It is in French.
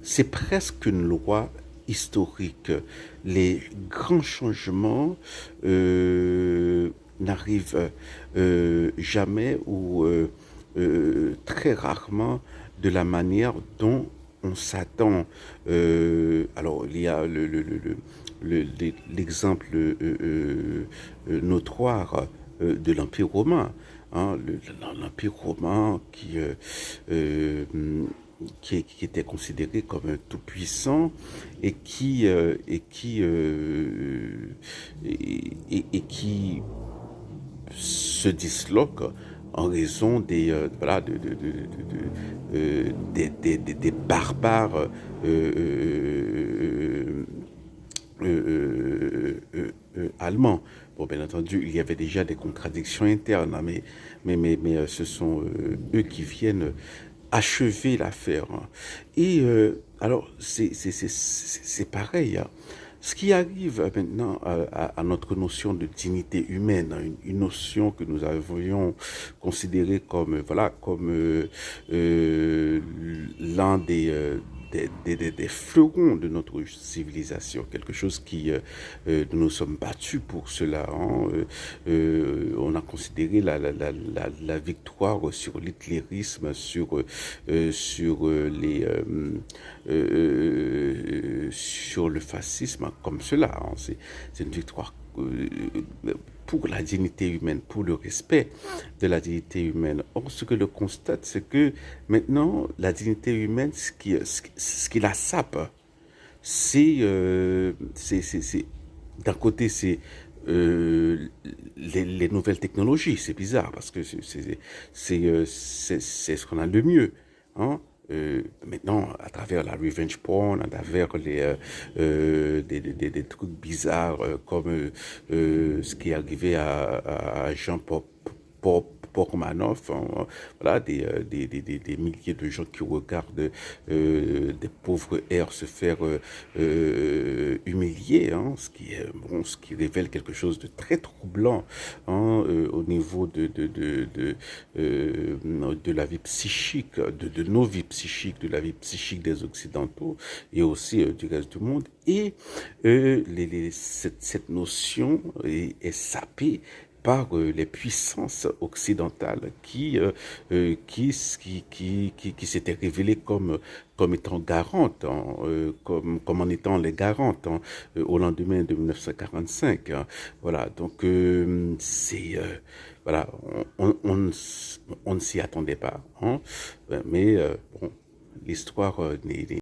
c'est presque une loi historique. Les grands changements n'arrivent jamais ou très rarement de la manière dont on s'attend. Alors, il y a l'exemple notoire de l'Empire romain. Hein, l'Empire romain euh, qui était considéré comme un tout-puissant et qui se disloque en raison des barbares allemands. Bon, bien entendu, il y avait déjà des contradictions internes, hein, mais ce sont eux qui viennent achever l'affaire. Hein. Et alors, c'est pareil. Hein. Ce qui arrive maintenant à notre notion de dignité humaine, hein, une notion que nous avions considérée comme voilà comme l'un des fleurons de notre civilisation, quelque chose qui nous nous sommes battus pour cela. Hein. On a considéré la victoire sur l'hitlérisme, sur le fascisme comme cela. Hein. C'est une victoire pour la dignité humaine, pour le respect de la dignité humaine. Or, ce que je constate, c'est que maintenant, la dignité humaine, ce qui la sape, c'est d'un côté, c'est les nouvelles technologies. C'est bizarre parce que c'est ce qu'on a le mieux. Hein? Maintenant, à travers la revenge porn, à travers des trucs bizarres comme ce qui est arrivé à Jean Pormanoff, hein, voilà, des milliers de gens qui regardent des pauvres airs se faire humilier, hein, ce qui révèle quelque chose de très troublant hein, au niveau de la vie psychique, de nos vies psychiques, de la vie psychique des Occidentaux et aussi du reste du monde. Et cette notion est sapée par les puissances occidentales qui s'étaient révélées comme étant garantes, hein, comme en étant les garantes hein, au lendemain de 1945. Hein. Voilà, donc voilà, on ne s'y attendait pas, hein, mais bon, l'histoire n'est